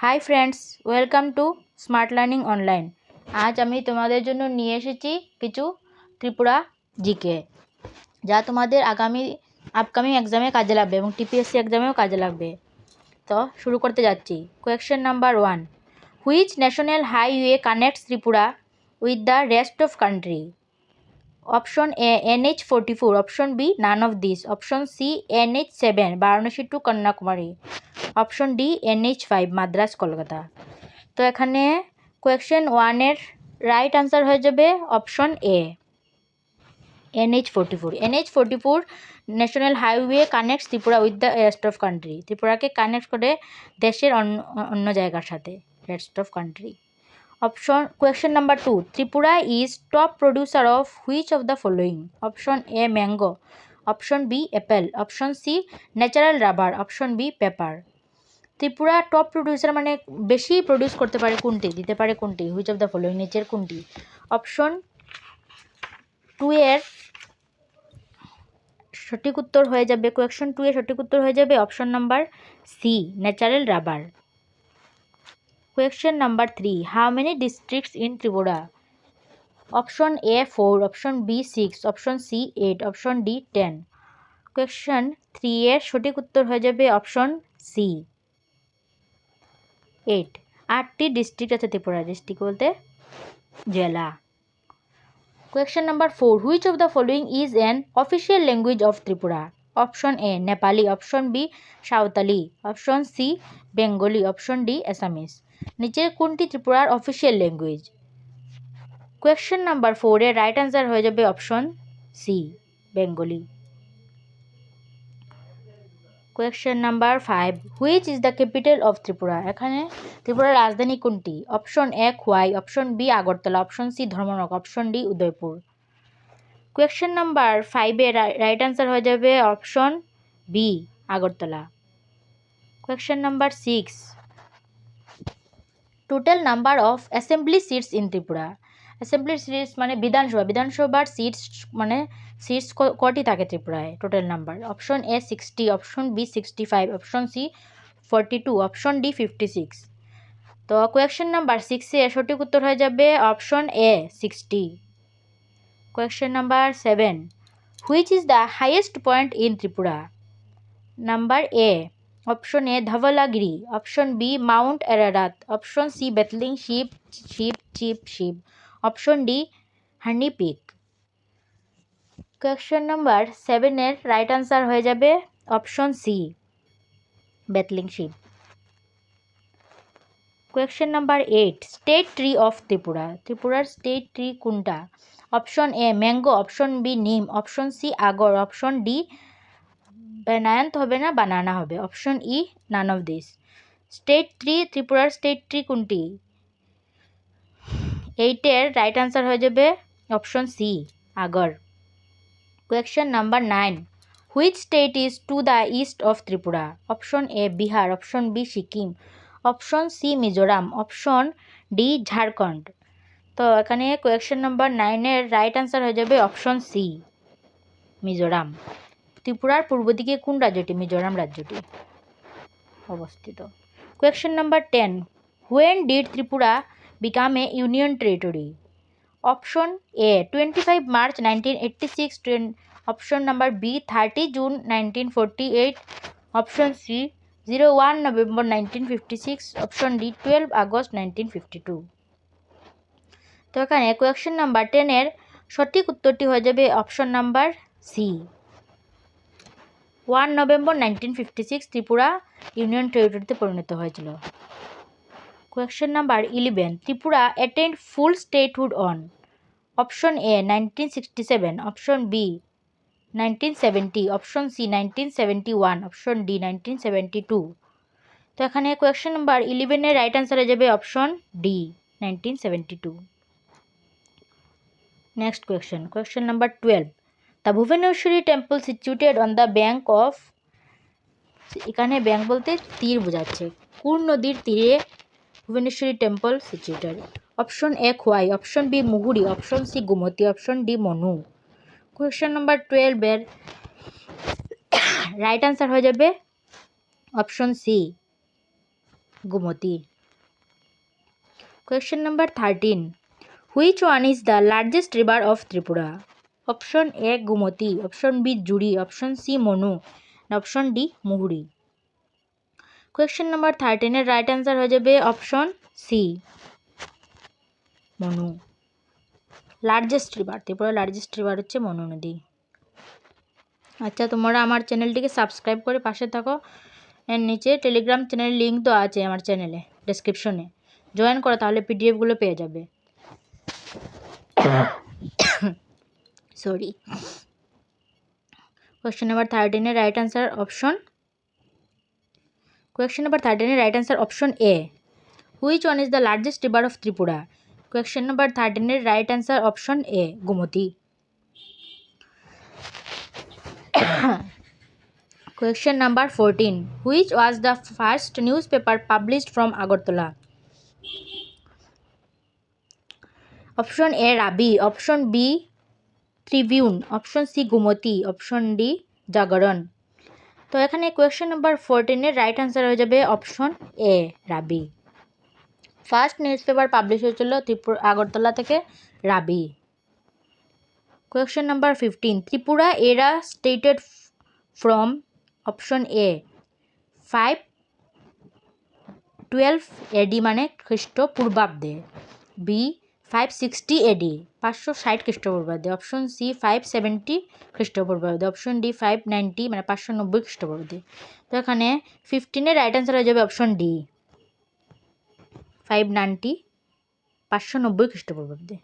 Hi friends, welcome to smart learning online. আজ আমি তোমাদের জন্য নিয়ে এসেছি কিছু ত্রিপুরা জিকে, যা তোমাদের আপকামিং এক্সামে কাজে লাগবে এবং টিপিএসসি এক্সামেও কাজে লাগবে। তো শুরু করতে যাচ্ছি। Question number 1, which national highway connects Tripura with the rest of country? Option A NH44, option B none of this, option C NH7 Varanasi to Kanyakumari, option D NH5 Madras Kolkata. তো এখানে কোয়েশ্চেন 1-এর রাইট আনসার হয়ে যাবে option A NH44। NH44 national highway connects Tripura with the rest of country, ত্রিপুরাকে connect করে দেশের অন্য জায়গার সাথে, rest of country. Question number 2, Tripura is top producer of which of the following? Option A mango, option B apple, option C natural rubber, option B pepper. Tripura top producer মানে বেশি produce করতে পারে কোনটি, দিতে পারে কোনটি, হুইচ অফ দ্য ফলোইং নিচের কোনটি? অপশন 2 এর সঠিক উত্তর হয়ে যাবে, কোয়েশ্চন 2 এর সঠিক উত্তর হয়ে যাবে option number C natural rubber. Question number 3, how many districts in Tripura? Option A 4, option B 6, option C 8, option D 10. Question 3 এর সঠিক উত্তর হয়ে যাবে অপশন সি 8। 8টি ডিস্ট্রিক্ট আছে ত্রিপুরা, ডিস্ট্রিক্ট বলতে জেলা। Question number 4, which of the following is an official language of Tripura? Option A Nepali, option B Sautali, option C Bengali, option D Assamese. নিচের কোনটি ত্রিপুরার অফিসিয়াল ল্যাঙ্গুয়েজ? কোয়েশ্চেন নাম্বার 4 এর right answer হয়ে যাবে option C Bengali. Question number 5, which is the capital of Tripura? এখানে ত্রিপুরার রাজধানী কোনটি? Option A Khowai, option B Agartala, option C Dharmanagar, option D Udaipur. Question number 5 এর রাইট আনসার হয়ে যাবে option B Agartala. Question number 6, total number of assembly seats in Tripura. Assembly seats মানে বিধানসভা, বিধানসভার সিটস মানে সিটস কটি থাকে ত্রিপুরায়, total number? Option A 60, option B 65, option C 42, option D 56। তো কোয়েশ্চেন নাম্বার 6 এর সঠিক উত্তর হয়ে যাবে option A 60। Question number 7, which is the highest point in Tripura? Number এ option A Dhaulagiri, option B mount Ararat, option C Betling Shib, option D honey peak. Question number 7 এর right answer হয়ে যাবে option C Betling Shib. Question number 8, state tree of Tripura. ত্রিপুরার state tree কোনটা? Option A mango, option B neem, option C agar, option D বানায়ান্ত হবে না banana হবে, option E none of this. State tree, ত্রিপুরার স্টেট ট্রি কোনটি? 8-এর রাইট আনসার হয়ে যাবে option C agar. Question number 9, which state is to the east of Tripura? Option A Bihar, option B Sikkim, option C Mizoram, option D Jharkhand. তো এখানে question number 9-এর right answer হয়ে যাবে অপশন সি মিজোরাম। ত্রিপুরার পূর্ব দিকে কোন রাজ্যটি? মিজোরাম রাজ্যটি অবস্থিত। Question number 10, when did Tripura become a union territory? Option A 25 March 1986, option number B 30 June 1948, option C 01 November 1956, option D 12 August 1952। তো এখানে কোয়েশ্চেন নাম্বার 10-এর সঠিক উত্তরটি হয়ে যাবে option number C 1 November 1956 Tripura union টেরিটরিতে পরিণত হয়েছিল। Question number 11, Tripura attained full statehood on? Option A 1967, option B 1970, option C 1971, option D 1972। তো এখানে কোয়েশ্চেন নাম্বার 11-এর রাইট আনসার হয়ে যাবে option D 1972। Next question number 12, the Bhubaneswari temple situated on the bank of, এখানে bank বলতে তীর বোঝাচ্ছে, কোন নদীর তীরে Bhubaneswari temple situated? Option A Khowai, option B Muhuri, option C Gomati, option D Manu. Question number 12-এর রাইট আনসার হয়ে যাবে option C Gomati. Question number 13. Which one is the largest river of Tripura? Option A Gumati, option B Juri, option C Monu, and option D Muhuri. Question number 13 এর right answer হয়ে যাবে option C Manu. Largest river, ত্রিপুরার largest river হচ্ছে মনু নদী। আচ্ছা, তোমরা আমার চ্যানেলটিকে সাবস্ক্রাইব করে পাশে থাকো। এর নিচে টেলিগ্রাম চ্যানেলের লিঙ্ক তো আছে আমার চ্যানেলে ডেসক্রিপশনে, জয়েন করো, তাহলে পিডিএফগুলো পেয়ে যাবে। সরি। কোয়েশ্চেন নাম্বার 13 এর right answer option Question number 13 right answer option A. Which one is the largest river of Tripura? Question number 13 right answer option A Gumati. Question number 14. Which was the first newspaper published from Agartala? Option A Rabi, option B Tribune, option C Gumati, option D Jagaran. তো এখানে question number 14 এর right answer হয়ে যাবে option এ রাবি। First news paper publish হয়েছিল আগরতলা থেকে রাবি। Question number 15 Tripura এরা stated from option A 512 এডি মানে খ্রিস্টপূর্বাব্দে, বি 560 এডি 560 খ্রিস্টপূর্বাব্দে, অপশন সি 570 খ্রিস্টপূর্বাব্দে, অপশন ডি 590 মানে 590 খ্রিস্টপূর্বাব্দে। তো এখানে 15 রাইট অ্যান্সার হয়ে যাবে অপশন ডি 590 590 খ্রিস্টপূর্বাব্দে।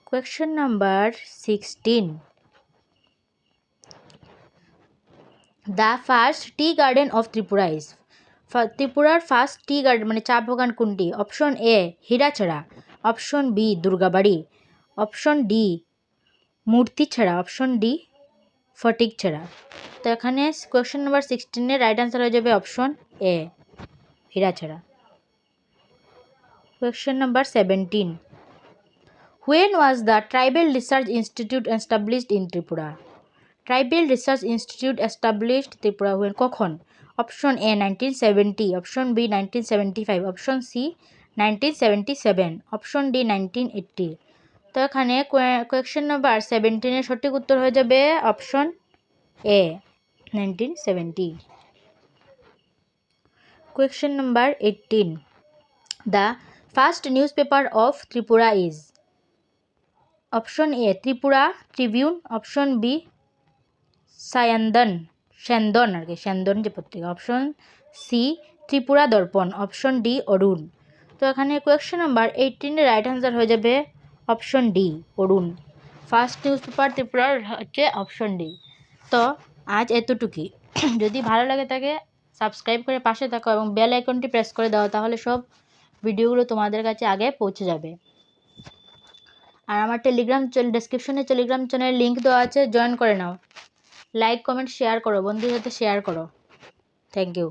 Question number 16. The first tea garden of Tripura is, ত্রিপুরার ফার্স্ট টি গার্ডেন মানে চা বাগান কোনটি? Option A Hirachhara, option B Durgabari, option D Murtichhara, option D Fatikchhara. তো এখানে কোয়েশ্চেন নাম্বার 16 এর রাইট অ্যান্সার হয়ে যাবে option A Hirachhara. Question number 17. When was the Tribal Research Institute established in Tripura? Tribal Research Institute established Tripura when কখন? Option A 1970, option B 1975, option C 1977, option D 1980। তো এখানে question number 17 এর সঠিক উত্তর হয়ে যাবে option A 1970। Question number 18. The first newspaper of Tripura is, option A Tripura tribune, option B Syandan আর কি স্যান্দন যে পত্রিকা, অপশন সি ত্রিপুরা দর্পণ, অপশন ডি অরুণ। তো এখানে কোয়েশ্চেন নাম্বার 18 এর রাইট অ্যান্সার হয়ে যাবে অপশন ডি অরুণ। ফার্স্ট নিউজ পেপার ত্রিপুরার হচ্ছে অপশন ডি। তো আজ এতটুকুই। যদি ভালো লাগে থাকে সাবস্ক্রাইব করে পাশে থাকো এবং বেল আইকনটি প্রেস করে দাও, তাহলে সব ভিডিওগুলো তোমাদের কাছে আগে পৌঁছে যাবে। আর আমার টেলিগ্রাম ডেসক্রিপশনে টেলিগ্রাম চ্যানেলের লিঙ্ক দেওয়া আছে, জয়েন করে নাও। লাইক কমেন্ট শেয়ার করো, বন্ধুদের সাথে শেয়ার করো। Thank you.